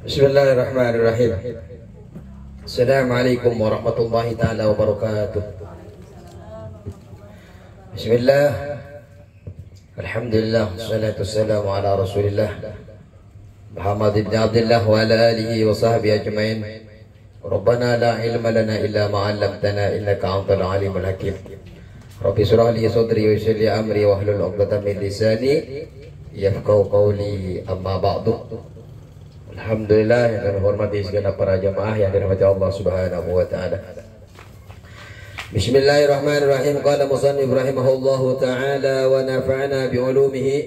Bismillahirrahmanirrahim. Assalamualaikum warahmatullahi taala wabarakatuh. Bismillah. Alhamdulillah, salatu wassalamu ala Rasulillah Muhammad ibn Abdullah wa ala alihi wa sahbihi ajmain. Rabbana la ilma lana illa ma 'allamtana innaka antal alimul hakim. Rabbi shrah li sadri wa yassir li amri wa hlul 'uqdatam min lisani yafqahu qawli, amma ba'du. Alhamdulillah, yang kami hormati segenap para jamaah yang dirahmati Allah Subhanahu wa taala. Bismillahirrahmanirrahim. Qala musannif rahimahullahu taala wa nafa'ana bi ulumihi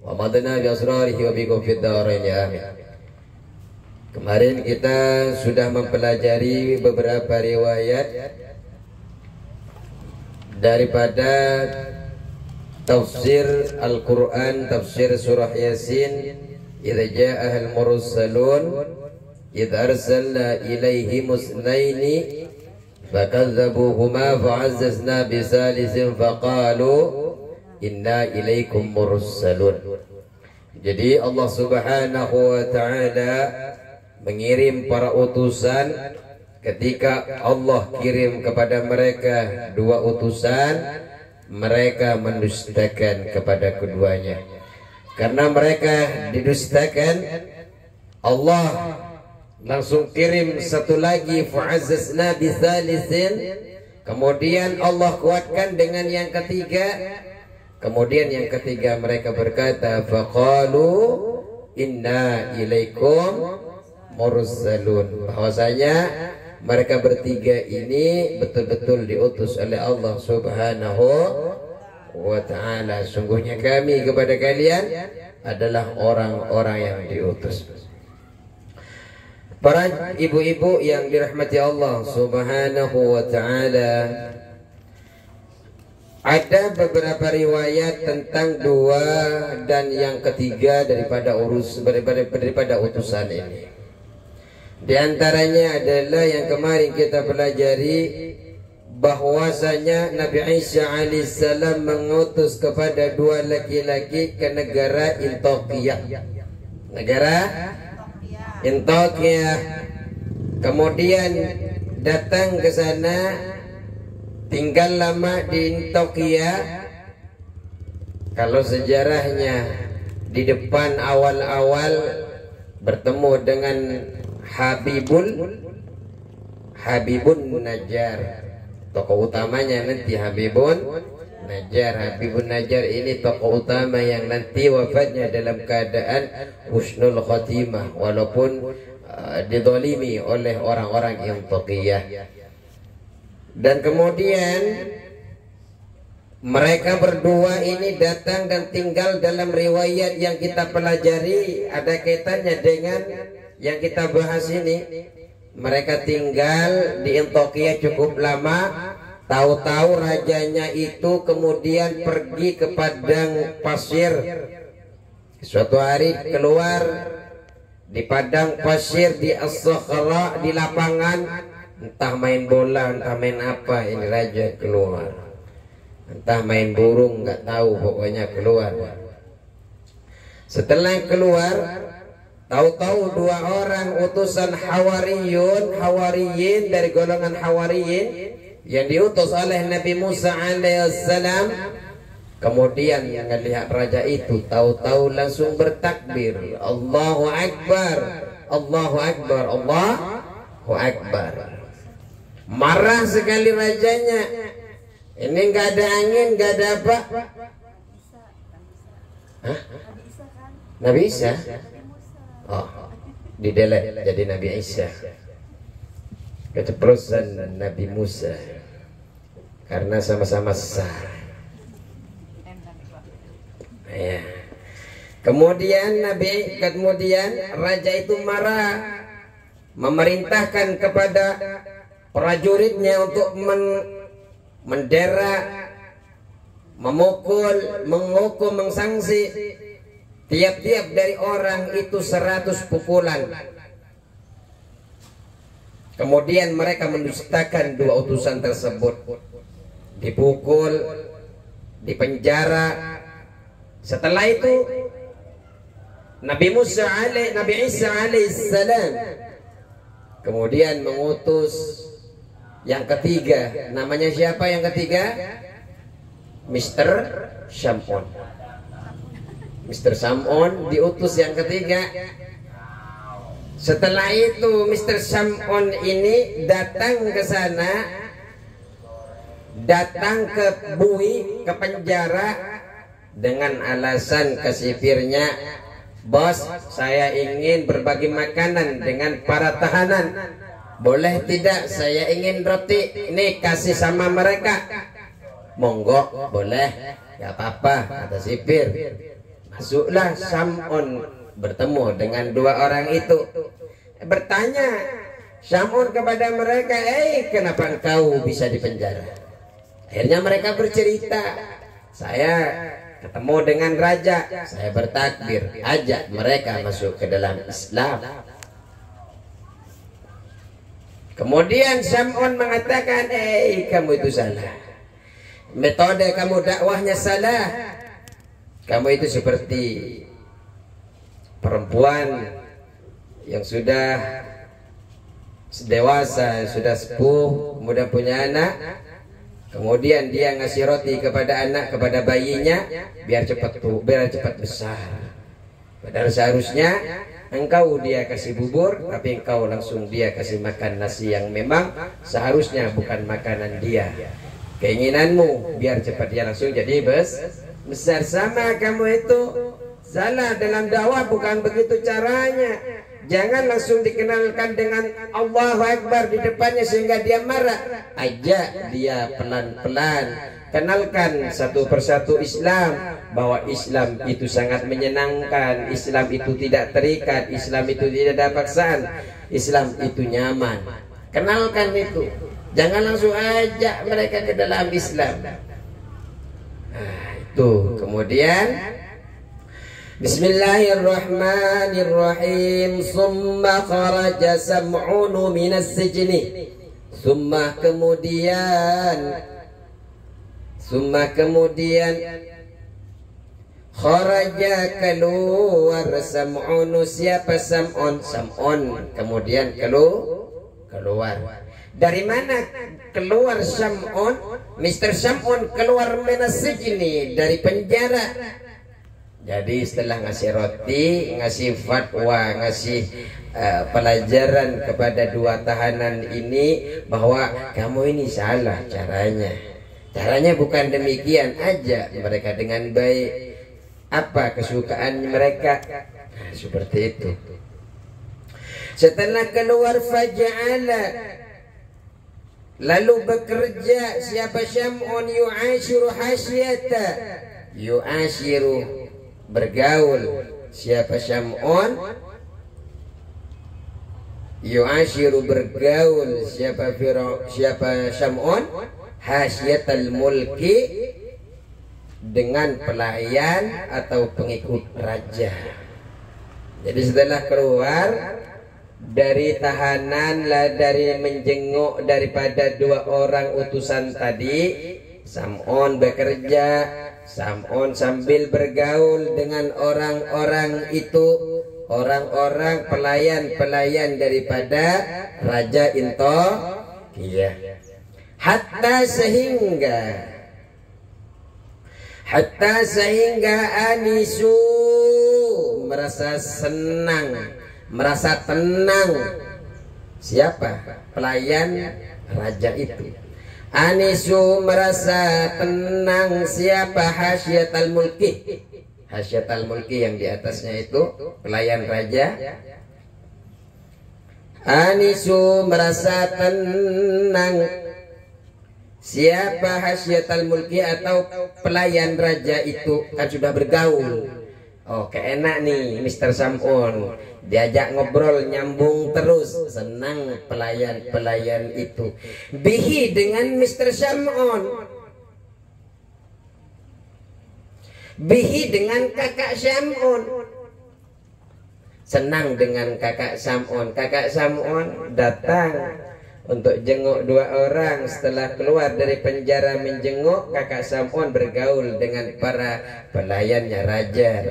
wa madana bi asrarihi wa bikum fid dharain amin. Kemarin kita sudah mempelajari beberapa riwayat daripada tafsir Al-Quran, tafsir surah Yasin. Idza ja'ahal mursalun idza arsalna ilaihim musnaini fakadzabuhuma fa'azzazna bisalisin faqalu inna ilaikum mursalun. Jadi Allah Subhanahu wa taala mengirim para utusan. Ketika Allah kirim kepada mereka dua utusan, mereka mendustakan kepada keduanya. Karena mereka didustakan, Allah langsung kirim satu lagi, fa'azzazna bisalisin. Kemudian Allah kuatkan dengan yang ketiga. Kemudian yang ketiga mereka berkata, faqalu inna ilaikum mursalun. Bahwasanya mereka bertiga ini betul-betul diutus oleh Allah Subhanahu wa ta'ala. Sungguhnya kami kepada kalian adalah orang-orang yang diutus. Para ibu-ibu yang dirahmati Allah Subhanahu wa ta'ala, ada beberapa riwayat tentang dua dan yang ketiga daripada utusan ini. Di antaranya adalah yang kemarin kita pelajari, bahwasanya Nabi Isa alaihissalam mengutus kepada dua laki-laki ke negara Intokiyah. Negara Intokiyah. Kemudian datang ke sana, tinggal lama di Intokiyah. Kalau sejarahnya, di depan awal-awal bertemu dengan Habibun Najjar. Tokoh utamanya nanti Habibun Najjar. Habibun Najjar ini tokoh utama yang nanti wafatnya dalam keadaan husnul khotimah, walaupun didolimi oleh orang-orang yang taqiyah. Dan kemudian mereka berdua ini datang dan tinggal dalam riwayat yang kita pelajari, ada kaitannya dengan yang kita bahas ini. Mereka tinggal di Intokiyah cukup lama. Tahu-tahu rajanya itu kemudian pergi ke padang pasir. Suatu hari keluar di padang pasir, di as-sakhra, di lapangan, entah main bola, entah main apa, ini raja keluar. Entah main burung, nggak tahu, pokoknya keluar. Setelah keluar, tahu-tahu dua orang utusan Hawariyin dari golongan Hawariyin yang diutus oleh Nabi Musa alaihissalam. Kemudian yang melihat raja itu, tahu-tahu langsung bertakbir, Allahu Akbar, Allahu Akbar, Allahu Akbar. Marah sekali rajanya. Ini nggak ada angin, nggak ada apa. Hah? Nabi Isa? Oh, didelek jadi Nabi Isa. Keceplosan Nabi Musa karena sama-sama sesat. Ya. Kemudian raja itu marah, memerintahkan kepada prajuritnya untuk mendera, memukul, menghukum, mengsanksi tiap-tiap dari orang itu 100 pukulan. Kemudian mereka mendustakan dua utusan tersebut, dipukul, dipenjara. Setelah itu Nabi Isa alaihissalam kemudian mengutus yang ketiga. Namanya siapa yang ketiga? Mr. Sam'un. Mr. Sam'un diutus yang ketiga. Setelah itu Mr. Sam'un ini datang ke sana, datang ke bui, ke penjara dengan alasan kesipirnya, bos, saya ingin berbagi makanan dengan para tahanan. Boleh tidak? Saya ingin roti. Ini kasih sama mereka. Monggo, boleh. Gak apa-apa, kata sipir. Masuklah Sam'un bertemu dengan dua orang itu. Bertanya Sam'un kepada mereka, kenapa engkau bisa dipenjara? Akhirnya mereka bercerita, saya ketemu dengan raja, saya bertakbir, ajak mereka masuk ke dalam Islam. Kemudian Sam'un mengatakan, kamu itu salah, metode kamu dakwahnya salah. Kamu itu seperti perempuan yang sudah dewasa, sudah sepuh, kemudian punya anak, kemudian dia ngasih roti kepada anak, kepada bayinya, biar cepat besar. Padahal seharusnya engkau dia kasih bubur, tapi engkau langsung dia kasih makan nasi yang memang seharusnya bukan makanan dia. Keinginanmu biar cepat dia langsung jadi besar. Sama kamu itu salah dalam dakwah, bukan begitu caranya. Jangan langsung dikenalkan dengan Allahu Akbar di depannya sehingga dia marah. Ajak dia pelan-pelan, kenalkan satu persatu Islam, bahwa Islam itu sangat menyenangkan, Islam itu tidak terikat, Islam itu tidak ada paksaan, Islam itu nyaman. Kenalkan itu, jangan langsung ajak mereka ke dalam Islam. Itu kemudian Bismillahirrahmanirrahim. Summa kharaja Sam'un minas sijni. Summa kemudian kharaja keluar Sam'un. Siapa Sam'un? Sam'un kemudian keluar. Dari mana keluar Sam'un? Mr. Sam'un keluar minas sijni, dari penjara. Jadi setelah ngasih roti, ngasih fatwa, ngasih pelajaran kepada dua tahanan ini bahwa kamu ini salah caranya. Caranya bukan demikian, aja mereka dengan baik. Apa kesukaan mereka? Nah, seperti itu. Setelah keluar faja'ala, lalu bekerja siapa Sam'un yu'ashiru hasyata, yu'ashiru bergaul siapa Sam'un, yu'ashiru bergaul siapa Sam'un, hasyatal mulki dengan pelayan atau pengikut raja. Jadi setelah keluar dari tahanan, dari menjenguk daripada dua orang utusan tadi, Sam'un bekerja. Sam'un sambil bergaul dengan orang-orang itu, orang-orang pelayan-pelayan daripada Raja Intokiyah. Hatta sehingga anisu merasa senang, merasa tenang. Siapa? Pelayan raja itu. Anisu merasa tenang siapa? Hasyatal mulki. Hasyatal mulki yang di atasnya itu pelayan raja. Anisu merasa tenang siapa? Hasyatal mulki atau pelayan raja itu, kan sudah bergaul. Oh, keenak nih Mr. Sam'un, diajak ngobrol nyambung terus, senang pelayan-pelayan itu. Bihi dengan Mr. Sam'un, bihi dengan kakak Sam'un, senang dengan kakak Sam'un. Kakak Sam'un datang untuk jenguk dua orang. Setelah keluar dari penjara menjenguk, kakak Sam'un bergaul dengan para pelayannya raja.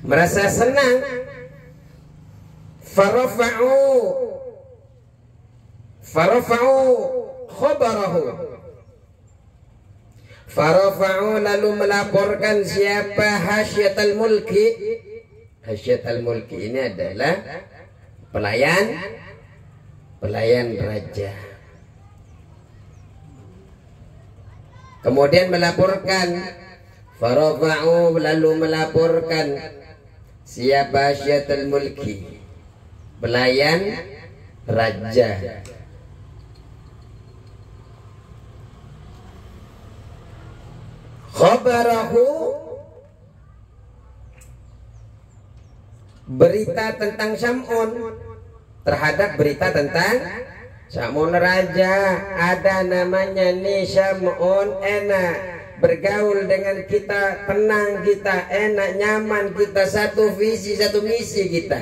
merasa senang. Farafa'u khabarahu. Farafa'u lalu melaporkan siapa hasyatal mulki. Hasyatal mulki ini adalah pelayan raja. Kemudian melaporkan, farafa'u lalu melaporkan siapa hasyatal mulki, pelayan raja. Khabarahu, berita tentang Sam'un, terhadap berita tentang Sam'un raja. Ada namanya nih Sam'un, enak bergaul dengan kita, tenang kita, enak nyaman kita, satu visi satu misi kita.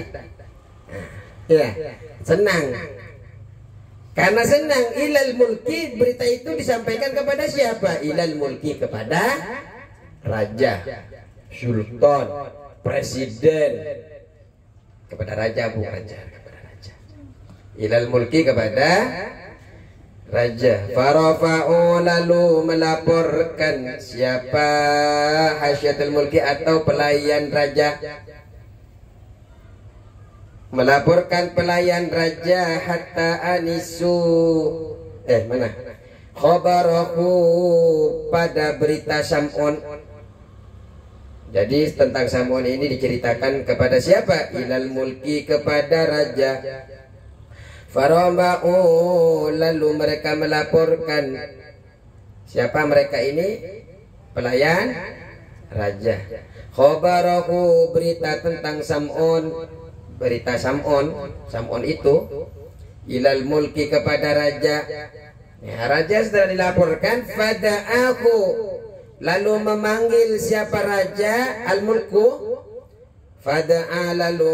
Ya, senang. Karena senang, ilal mulki, berita itu disampaikan kepada siapa? Ilal mulki, kepada raja, sultan, presiden, kepada raja, bukan raja, kepada raja. Ilal mulki, kepada raja. Farafa'u lalu melaporkan siapa hasyatul mulki atau pelayan raja, melaporkan pelayan raja hatta anisu mana khabarahu, pada berita Sam'un. Jadi tentang Sam'un ini diceritakan kepada siapa? Ilal mulki, kepada raja. Faraba'u lalu mereka melaporkan siapa mereka ini? Pelayan raja. Khabarahu, berita tentang Sam'un, berita Sam'un itu ilal mulki, kepada raja. Ya, raja setelah dilaporkan, fada'ahu lalu memanggil siapa raja? Al mulku. Fada'a lalu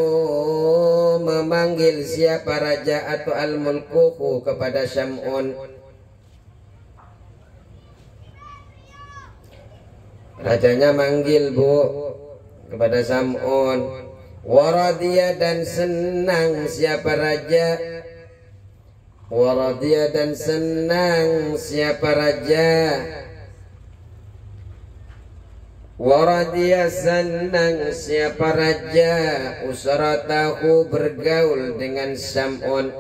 memanggil siapa raja atau al mulku kepada Sam'un. Rajanya manggil kepada Sam'un. Waradiya, dan senang siapa raja? Waradiya, dan senang siapa raja? Waradiya, senang siapa raja? Usratahu, bergaul dengan Sam'un.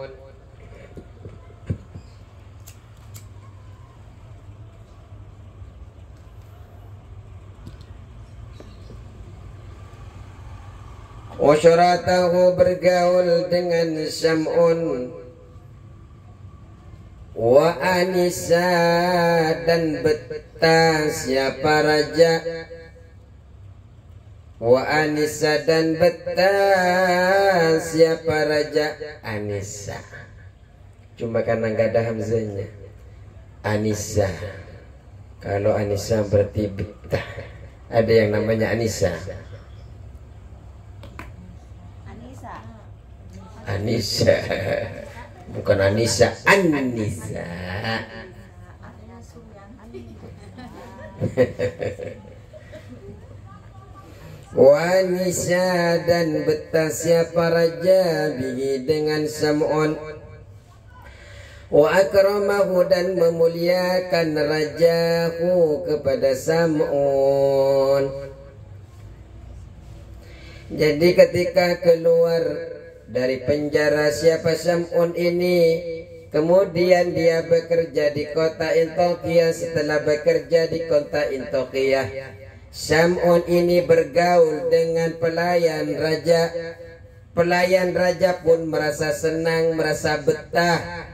Usratahu, bergaul dengan Sam'un. Wa anisa, dan betah siapa raja? Wa anisa, dan betah siapa raja? Anisa, cuma karena nggak ada hamzahnya. Anisa, kalau Anisa berarti betah. Ada yang namanya Anisa. Anisa, bukan Anisa, Anisa. Wanisa, dan betah siapa raja? Bihi, dengan Sam'un. Wa akramahu, dan memuliakan rajahu kepada Sam'un. Jadi ketika keluar dari penjara siapa Sam'un ini, kemudian dia bekerja di kota Intokiyah. Setelah bekerja di kota Intokiyah, Sam'un ini bergaul dengan pelayan raja. Pelayan raja pun merasa senang, merasa betah.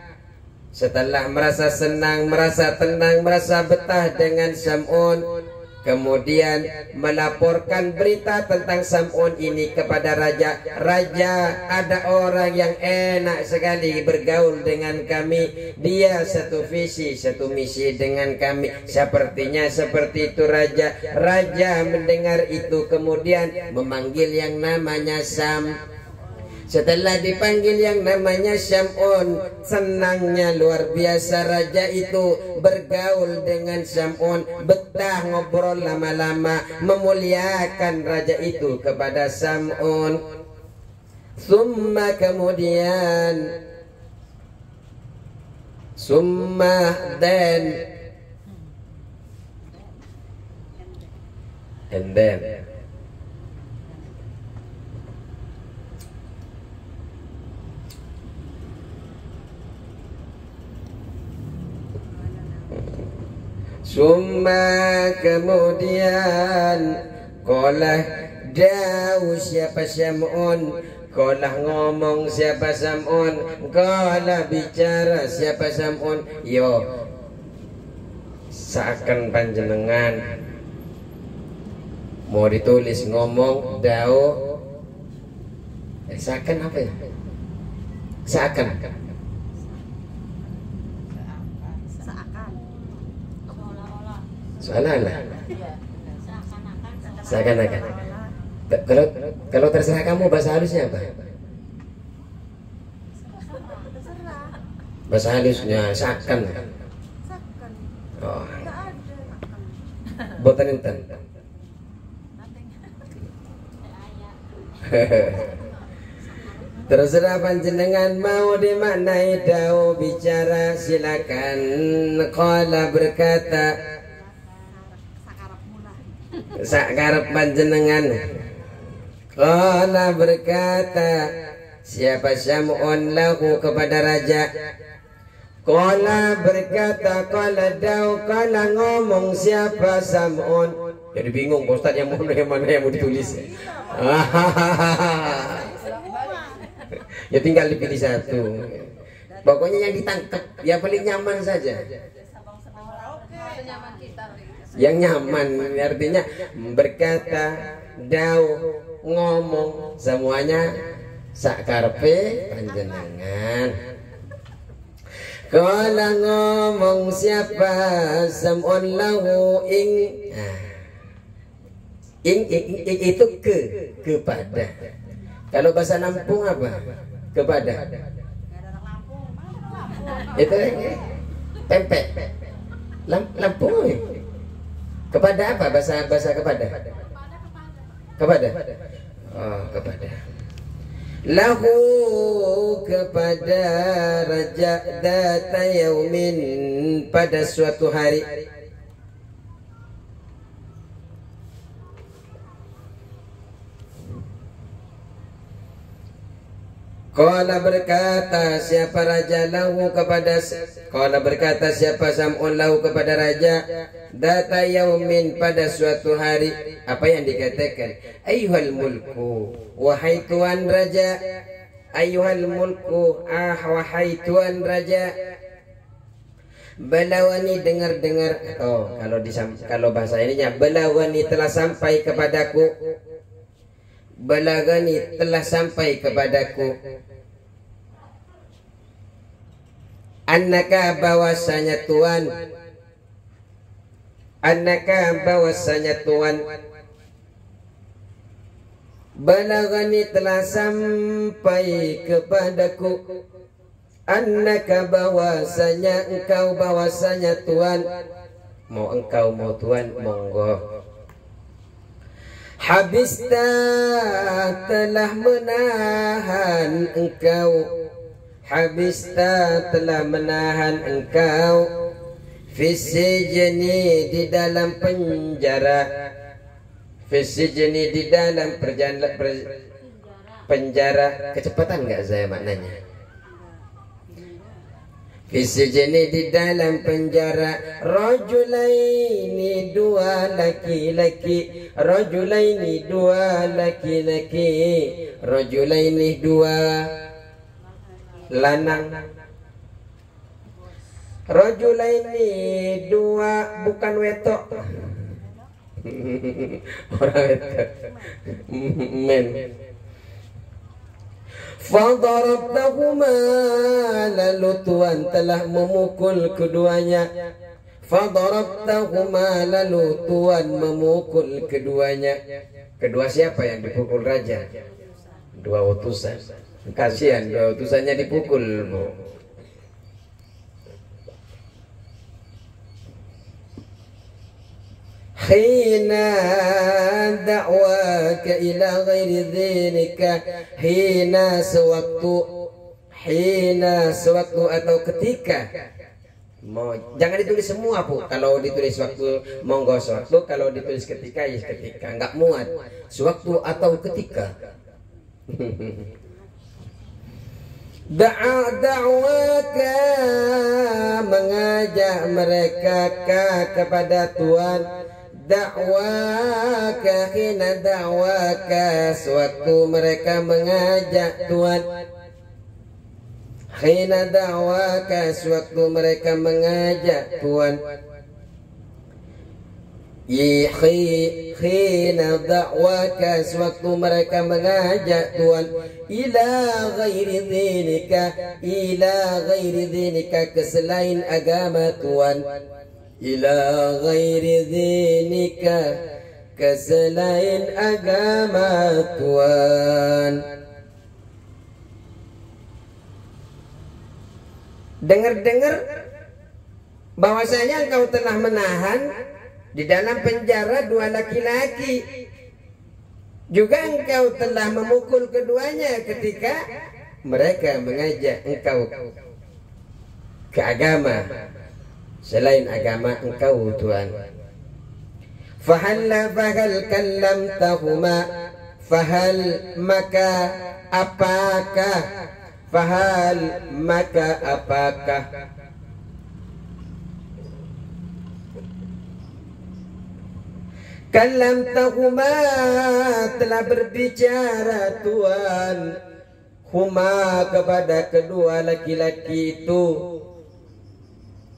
Setelah merasa senang, merasa tenang, merasa betah dengan Sam'un, kemudian melaporkan berita tentang Sam'un ini kepada raja. Raja, ada orang yang enak sekali bergaul dengan kami. Dia satu visi, satu misi dengan kami. Sepertinya seperti itu raja. Raja mendengar itu kemudian memanggil yang namanya Setelah dipanggil yang namanya Syam'un, senangnya luar biasa raja itu bergaul dengan Syam'un, betah ngobrol lama-lama, memuliakan raja itu kepada Syam'un. Summa kemudian, and then Summa kemudian Qala dawu siapa Syam'un, Qala ngomong siapa Syam'un, Qala bicara siapa Syam'un. Yo seakan panjenengan mau ditulis ngomong dawu, seakan apa ya? Seakan seolah-olah, seakan-akan. Kalau terserah kamu bahasa halusnya apa? Bahasa halusnya seakan. Oh, boten enten. Terserah panjenengan mau dimaknai dawu bicara silakan. Qala berkata sakarep panjenengan. Qala berkata siapa Syam'un lahu kepada raja. Qala berkata qala dawu, qala ngomong siapa Syam'un. Jadi bingung Ustaz yang mana yang mau ditulis. Ya tinggal dipilih satu. Pokoknya yang ditangkap ya paling nyaman saja. Yang nyaman artinya berkata, dawu, ngomong, semuanya sakarpe panjenengan. Kalau ngomong siapa Syam'un lahu ing itu kepada. Kalau bahasa Lampung apa? Kepada. Itu pempek. Lampung. Kepada apa bahasa kepada? Kepada. Oh, kepada. Lahu kepada raja data yaumin pada suatu hari. Qala berkata siapa raja lahu kepada, qala berkata siapa Syam'un lahu kepada raja, data yaumin pada suatu hari. Apa yang dikatakan? Ayyuhal mulku, wahai tuan raja. Ayyuhal mulku, wahai tuan raja. Balawani dengar-dengar. Oh, kalau bahasa ininya balawani telah sampai kepadaku. Balagani telah sampai kepadaku. Annaka bahwasanya Tuhan. Annaka bahwasanya Tuhan. Balagani telah sampai kepadaku. Annaka bahwasanya engkau, bahwasanya Tuhan. Mau engkau mau Tuhan, monggo. Habista telah menahan engkau. Habista telah menahan engkau. Fisijni di dalam penjara. Fisijni di dalam penjara. Kecepatan nggak saya maknanya? Fisijni di dalam penjara. Rajulaini dua laki-laki. Rajulaini dua laki-laki. Rajulaini dua lanang. Rajulaini dua bukan wetok. Orang wetok. Men. Fadarabtahuma, lalu Tuhan telah memukul keduanya. Fadarabtahuma, lalu Tuhan memukul keduanya. Kedua siapa yang dipukul raja? Dua utusan. Kasihan bro, utusannya dipukul bro. Hina da'waka ila ghairi dhinika, hina sewaktu atau ketika. Jangan ditulis semua Bu. Kalau ditulis waktu monggo sewaktu, kalau ditulis ketika ya ketika, enggak muat. Sewaktu atau ketika. Da'waka, mengajak mereka kepada Tuhan. Da'waka, hina da'waka, sewaktu mereka mengajak Tuhan. Hina da'waka, sewaktu mereka mengajak Tuhan. Hina da'waka, sewaktu mereka mengajak Tuhan. Ila ghairi dhinika, ke selain agama Tuhan. Ila ghairi dhinika, ke selain agama Tuhan. Dengar-dengar bahwasanya engkau telah menahan di dalam penjara dua laki-laki. Juga engkau telah memukul keduanya ketika mereka mengajak engkau ke agama selain agama engkau Tuhan. Fahal kallamtahuma, fahal maka apakah, fahal maka apakah, kallamtahuma, telah berbicara Tuhan, huma, kepada kedua laki-laki itu.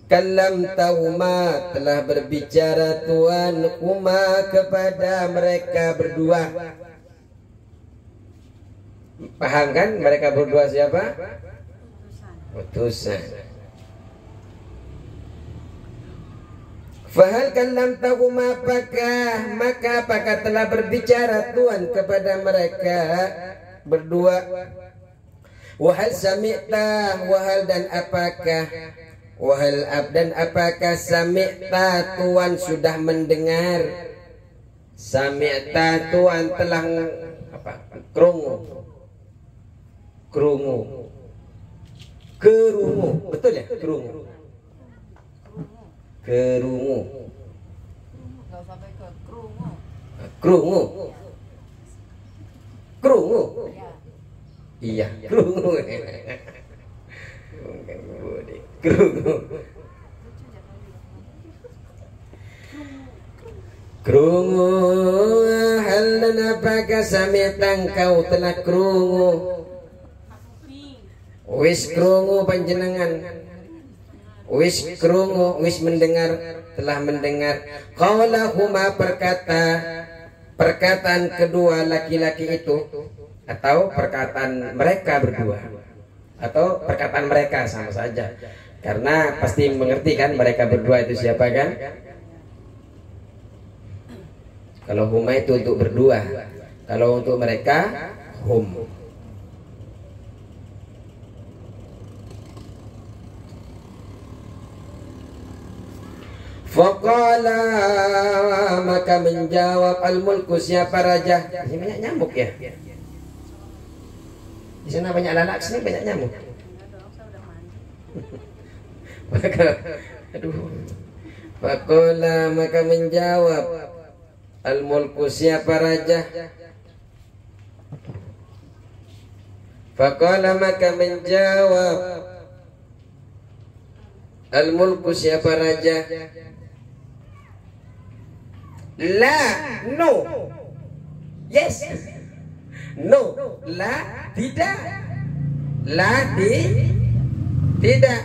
Kallamtahuma, telah berbicara Tuhan, huma, kepada mereka berdua. Paham kan mereka berdua siapa? Utusan. Fahal kallamtahuma, maka apakah telah berbicara Tuhan kepada mereka berdua. Wahal sami'ta, wahal dan apakah, wahal dan apakah sami'ta, Tuhan sudah mendengar. Sami'ta, Tuhan telah apa? Kerungu. Kerungu, betul ya? Kerungu, iya, kerungu, hal dan apakah sami'ta, engkau telah kerungu. Wis krungu panjenengan, wis krungu, wis mendengar, telah mendengar. Qaulahuma, perkataan kedua laki-laki itu, atau perkataan mereka berdua, atau perkataan mereka sama saja, karena pasti mengerti kan mereka berdua itu siapa kan. Kalau huma itu untuk berdua, kalau untuk mereka hum. Faqala, maka menjawab al-mulku, siapa raja. Ini banyak nyamuk ya. Di sana banyak lalat, sini banyak nyamuk. Faqala, maka menjawab al-mulku, siapa raja. Faqala, maka menjawab al-mulku, siapa raja. La, no, yes, no, la, tidak, la, tidak.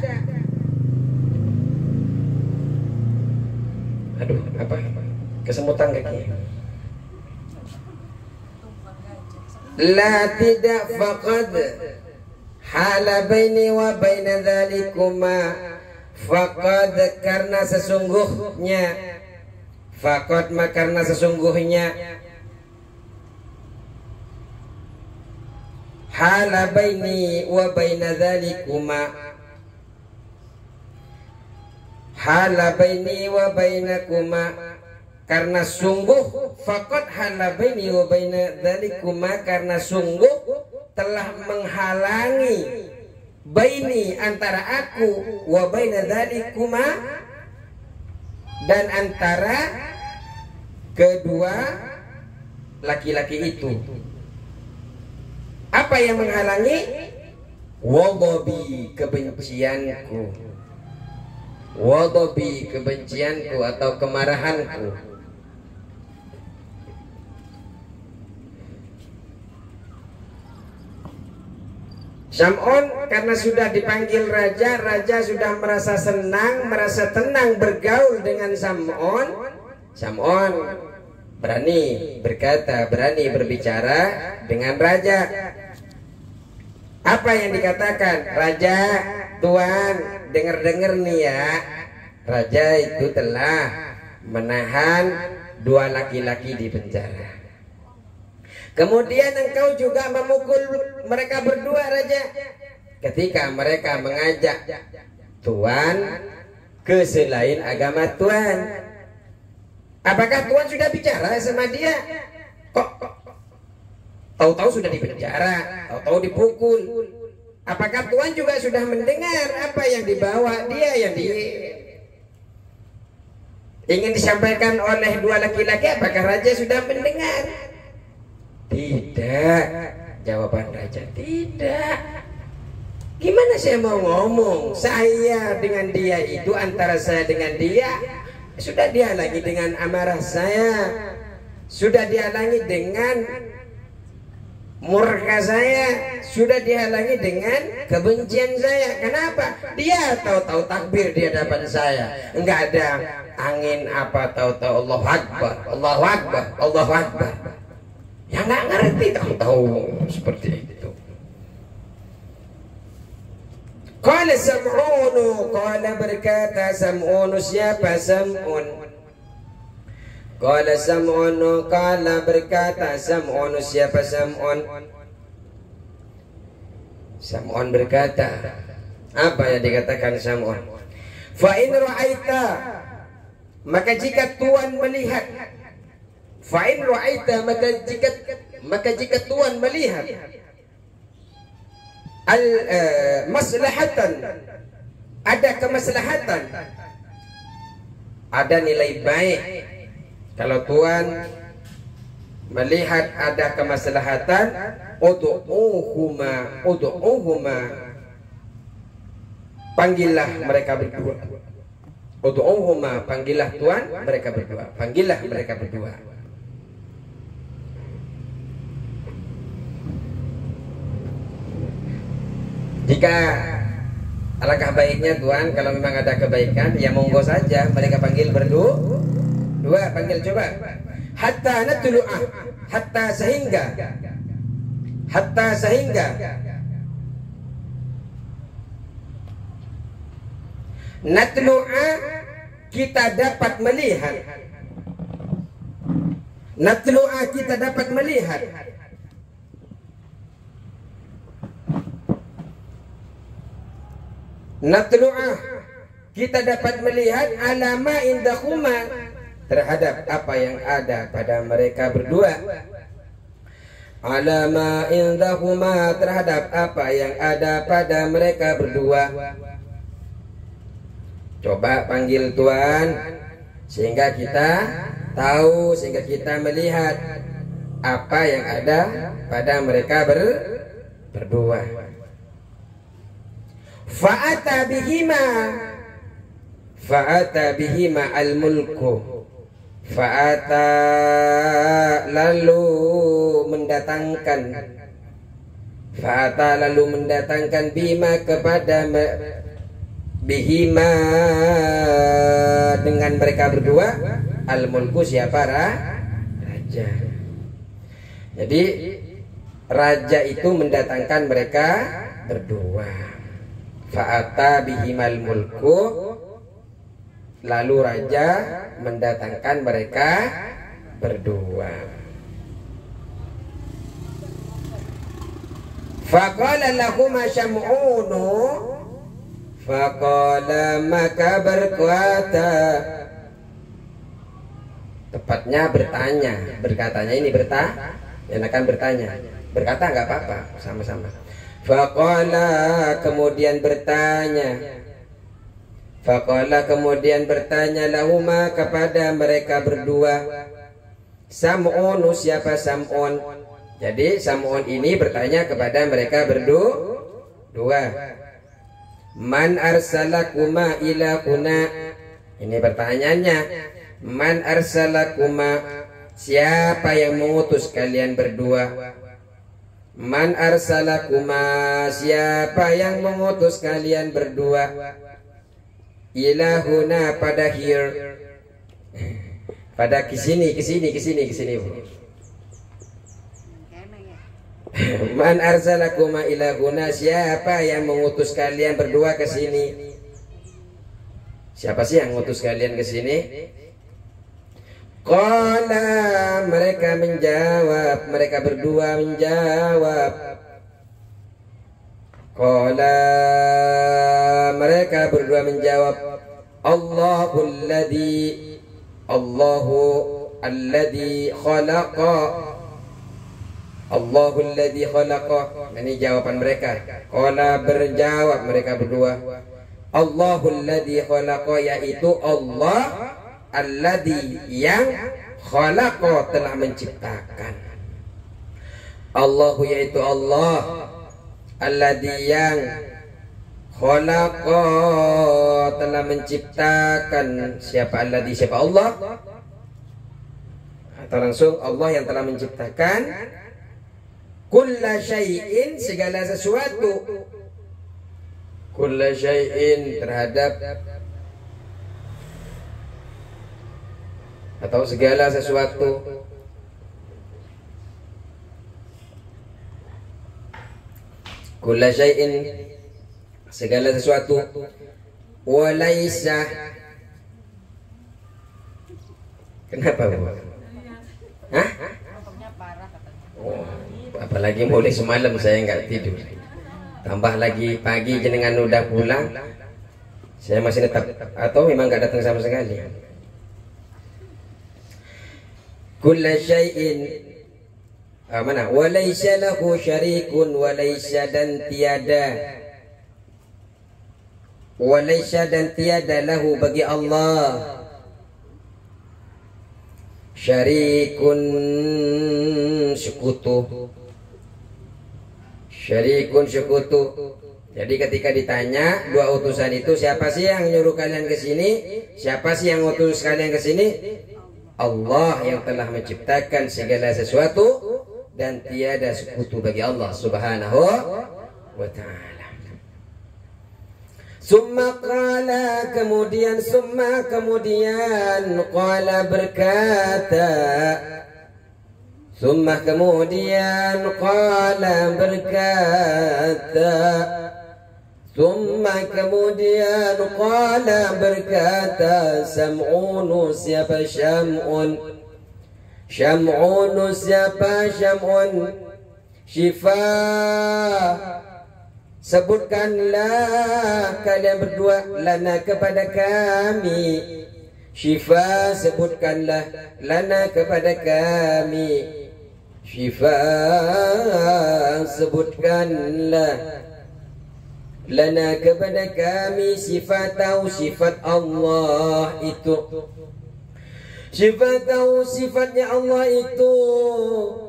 Aduh, apa? Kesemutan kaki. La, tidak, faqad hala baini wa baina dhalikuma, faqad, karena sesungguhnya, faqad, karena hala baini wa baina dhalikuma, hala baini wa bainakuma, karena sungguh faqad hala baini wa baina dhalikuma, karena sungguh telah menghalangi baini antara aku wa baina dhalikuma, dan antara kedua laki-laki itu. Apa yang menghalangi? Wadhabi, kebencianku, wadhabi, kebencianku atau kemarahanku. Sam'un karena sudah dipanggil raja, raja sudah merasa senang, merasa tenang bergaul dengan Sam'un. Sam'un berani berkata, berani berbicara dengan raja. Apa yang dikatakan? Raja, tuan, dengar-dengar nih ya, raja itu telah menahan dua laki-laki di penjara. Kemudian engkau juga memukul mereka berdua, raja, ketika mereka mengajak tuan ke selain agama tuan. Apakah tuan sudah bicara sama dia? Kok tahu-tahu sudah dipenjara, tahu-tahu dipukul? Apakah tuan juga sudah mendengar apa yang dibawa dia, yang ingin disampaikan oleh dua laki-laki? Apakah raja sudah mendengar? Tidak, jawaban raja, tidak. Gimana saya mau ngomong? Saya dengan dia itu, antara saya dengan dia sudah dihalangi dengan amarah saya, sudah dihalangi dengan murka saya, sudah dihalangi dengan kebencian saya. Kenapa? Dia tahu-tahu takbir di hadapan saya, enggak ada angin apa, tahu-tahu Allahu Akbar, Allahu Akbar, Allahu Akbar. Yang nggak ngerti tahu-tahu seperti itu. Qala Sam'un, qala berkata Sam'un, siapa Sam'un? Qala Sam'un, qala berkata Sam'un, siapa Sam'un? Sam'un berkata, apa yang dikatakan Sam'un? Fa in ra'aita, maka jika Tuhan melihat, fa in ra'aita, maka jika Tuhan melihat al maslahatan, ada kemaslahatan, ada nilai baik. Kalau Tuhan melihat ada kemaslahatan, ud'uhuma, panggillah mereka berdua. Ud'uhuma, panggillah Tuhan mereka berdua, panggillah mereka berdua. Jika alangkah baiknya Tuhan, kalau memang ada kebaikan, ya monggo saja mereka panggil berdua. Panggil coba. Hatta natlu'ah, hatta sehingga natlu'ah, kita dapat melihat. Natlu'ah, kita dapat melihat. Natlu'ah, kita dapat melihat alama indahuma, terhadap apa yang ada pada mereka berdua. Alama indahuma, terhadap apa yang ada pada mereka berdua. Coba panggil Tuhan sehingga kita tahu, sehingga kita melihat apa yang ada pada mereka berdua. Fa'ata bihima al-mulku, fa'ata, lalu mendatangkan bima kepada bihima, dengan mereka berdua, al-mulku, siapa? Raja. Jadi raja itu mendatangkan mereka berdua. Fa'ata bihimal mulku, lalu raja mendatangkan mereka berdua. Faqala lahuma Syam'unu, faqala maka berkata, tepatnya berkatanya ini yang akan berkata nggak apa-apa, sama-sama. Faqala kemudian bertanya lahuma kepada mereka berdua. Sam'unu, siapa Sam'un? Jadi Sam'un ini bertanya kepada mereka berdua. Man arsalakuma ila kuna. Ini pertanyaannya. Man arsalakuma, siapa yang mengutus kalian berdua? Man arsalakuma, siapa yang mengutus kalian berdua? Ilahuna, pada here, pada kesini. Man arsalakuma ilahuna, siapa yang mengutus kalian berdua ke sini? Siapa sih yang mengutus kalian ke sini? Qala, mereka berdua menjawab. Qala, mereka berdua menjawab, Allahu alladhi khalaqa. Ini jawaban mereka. Qala, berjawab mereka berdua, Allahu alladhi khalaqa, yaitu Allah alladhi yang khalaqa, telah menciptakan. Allahu yaitu Allah, alladhi yang khalaqa telah menciptakan. Siapa alladhi? Siapa Allah? Atau langsung Allah yang telah menciptakan kulla syai'in, segala sesuatu. Kulla syai'in, terhadap atau segala sesuatu. Kulla syai'in, segala sesuatu. Walaisa, kenapa Bu? Hah? Oh, apalagi mulai semalam saya nggak tidur, tambah lagi pagi jenengan udah pulang, saya masih tetap, atau memang nggak datang sama sekali. Kulla syai'in, mana? Walaysa lahu syarikun, walaysa dan tiada. Walaysa dan tiada lahu bagi Allah syarikun, sekutu. Syarikun, sekutu. Jadi ketika ditanya dua utusan itu, siapa sih yang nyuruh kalian ke sini? Siapa sih yang utus kalian ke sini? Allah yang telah menciptakan segala sesuatu dan tiada sekutu bagi Allah Subhanahu wa ta'ala. Summa qala, kemudian qala berkata, summa kemudian qala berkata, summa kemudian qala berkata, Sam'unu, siapa Syam'un? Syam'unu, siapa Syam'un? Syifa, sebutkanlah kalian berdua, lana kepada kami. Syifa, sebutkanlah lana kepada kami. Syifa, sebutkanlah lana kepada kami. Sifat tahu sifat Allah itu. Sifat tahu sifatnya Allah itu.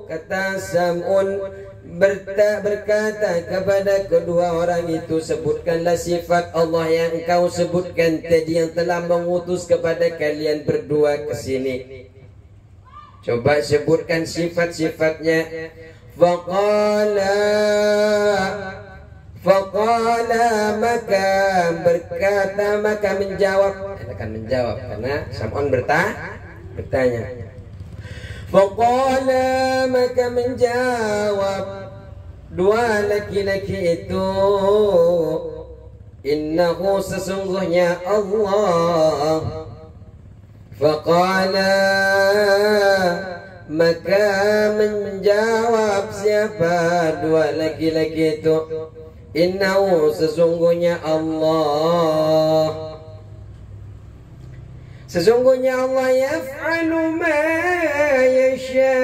Kata Sam'un, berkata kepada kedua orang itu, sebutkanlah sifat Allah yang engkau sebutkan tadi, yang telah mengutus kepada kalian berdua ke sini. Coba sebutkan sifat-sifatnya. Faqala, maka berkata, maka menjawab. Akan menjawab karena Sam'un bertanya. Faqala, maka menjawab dua laki-laki itu, innahu, sesungguhnya Allah. Faqala, maka menjawab siapa dua laki-laki itu, innahu sesungguhnya Allah, sesungguhnya Allah yaf'alu ma yasha,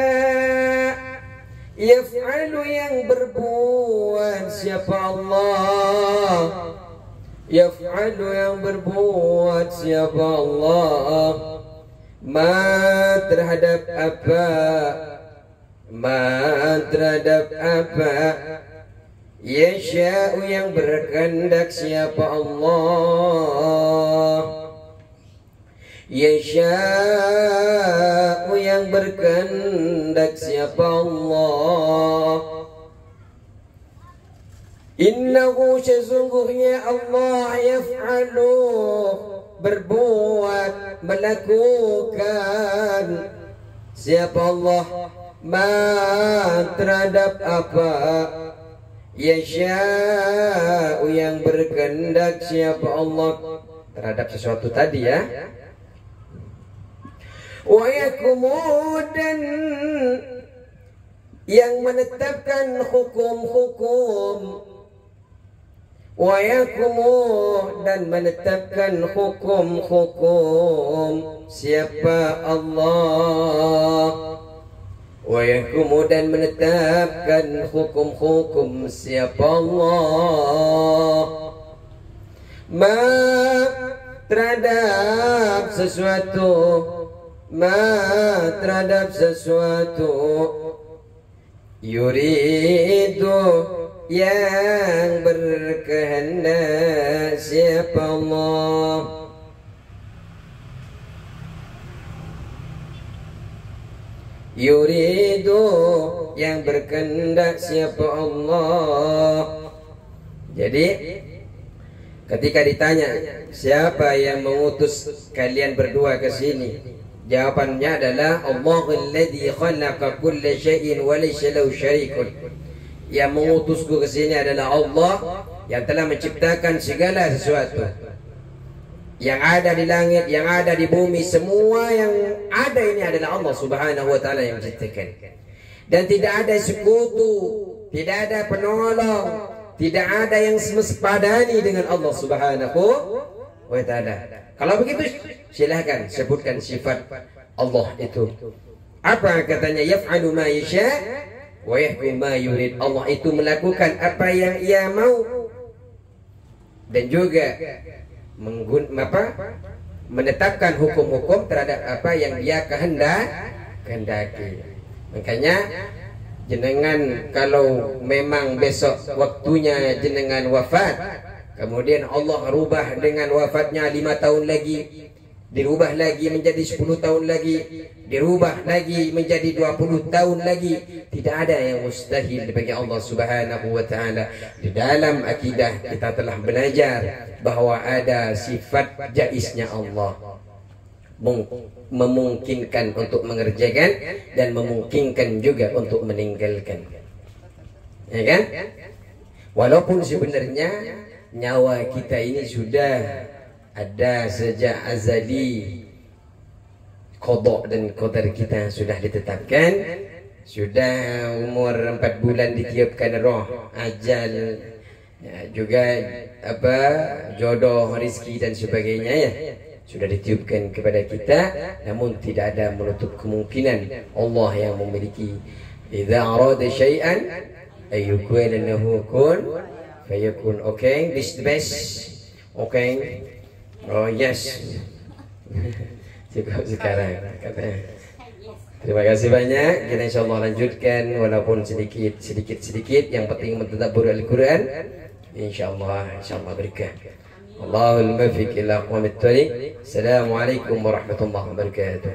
yaf'alu yang berbuat siapa Allah, yaf'alu yang berbuat siapa Allah, ma terhadap apa, ma terhadap apa, yasha'u yang berkehendak siapa Allah, yasha'u yang berkehendak siapa Allah. Innahu sesungguhnya Allah yaf'alu berbuat, melakukan siapa Allah, ma terhadap apa, yasha'u yang berkehendak siapa Allah terhadap sesuatu tadi ya. Wa yakumu dan yang menetapkan hukum-hukum, wa yakumu dan menetapkan hukum-hukum siapa Allah, wa yakumu dan menetapkan hukum-hukum siapa Allah, ma terhadap sesuatu, ma terhadap sesuatu, yuridu yang berkehendak siapa Allah, yuridu yang berkehendak siapa Allah. Jadi ketika ditanya siapa yang mengutus kalian berdua ke sini, jawabannya adalah Allahul ladzi khalaqa kulla syai'in wa laysa lahu syarikun. Yang mengutusku ke sini adalah Allah yang telah menciptakan segala sesuatu. Yang ada di langit, yang ada di bumi, semua yang ada ini adalah Allah Subhanahu wa taala yang menciptakan. Dan tidak ada sekutu, tidak ada penolong, tidak ada yang sepadani dengan Allah Subhanahu wa taala. Kalau begitu silahkan sebutkan sifat Allah itu. Apa katanya? Yaf'alu ma yasha wa yahkum ma yurid. Allah itu melakukan apa yang ia mau dan juga menetapkan hukum-hukum terhadap apa yang dia kehendaki. Makanya jenengan kalau memang besok waktunya jenengan wafat, kemudian Allah rubah dengan wafatnya 5 tahun lagi, dirubah lagi menjadi 10 tahun lagi, dirubah lagi menjadi 20 tahun lagi, tidak ada yang mustahil bagi Allah Subhanahu wa taala. Di dalam akidah kita telah belajar bahwa ada sifat jaiznya Allah, memungkinkan untuk mengerjakan dan memungkinkan juga untuk meninggalkan, ya kan? Walaupun sebenarnya nyawa kita ini sudah ada sejak azali, qada dan qadar kita sudah ditetapkan, sudah umur 4 bulan ditiupkan roh ajal, ya, juga apa jodoh, rezeki dan sebagainya ya sudah ditiupkan kepada kita. Namun tidak ada menutup kemungkinan Allah yang memiliki idza arada syai'an ayyukuna lahu kun fayakun. Okay, this the best. Okay. Oh yes. Cukup sekarang katanya. Terima kasih banyak. Kita insyaallah lanjutkan walaupun sedikit. Yang penting mentadabbur Al-Quran. Insyaallah berkah. Allahul muwaffiq ila aqwamit thariq. Assalamualaikum warahmatullahi wabarakatuh.